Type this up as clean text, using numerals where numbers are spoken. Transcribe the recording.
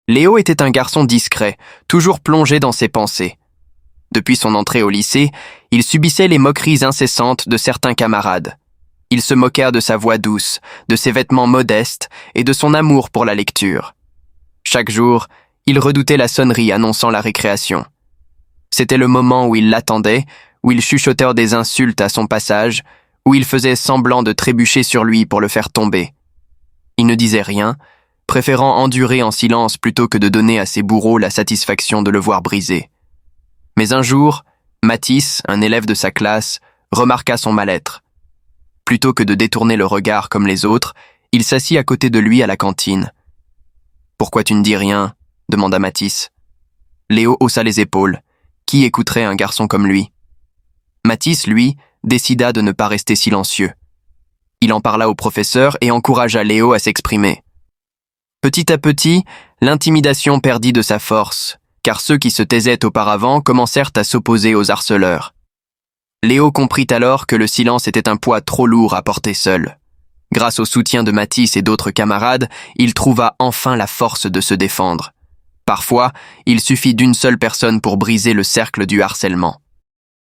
Léo était un garçon discret, toujours plongé dans ses pensées. Depuis son entrée au lycée, il subissait les moqueries incessantes de certains camarades. Ils se moquèrent de sa voix douce, de ses vêtements modestes et de son amour pour la lecture. Chaque jour, il redoutait la sonnerie annonçant la récréation. C'était le moment où il l'attendait, où il chuchotait des insultes à son passage, où il faisait semblant de trébucher sur lui pour le faire tomber. Il ne disait rien, préférant endurer en silence plutôt que de donner à ses bourreaux la satisfaction de le voir briser. Mais un jour, Mathis, un élève de sa classe, remarqua son mal-être. Plutôt que de détourner le regard comme les autres, il s'assit à côté de lui à la cantine. « Pourquoi tu ne dis rien ?» demanda Mathis. Léo haussa les épaules. Qui écouterait un garçon comme lui? Mathis, lui, décida de ne pas rester silencieux. Il en parla au professeur et encouragea Léo à s'exprimer. Petit à petit, l'intimidation perdit de sa force, car ceux qui se taisaient auparavant commencèrent à s'opposer aux harceleurs. Léo comprit alors que le silence était un poids trop lourd à porter seul. Grâce au soutien de Mathis et d'autres camarades, il trouva enfin la force de se défendre. Parfois, il suffit d'une seule personne pour briser le cercle du harcèlement.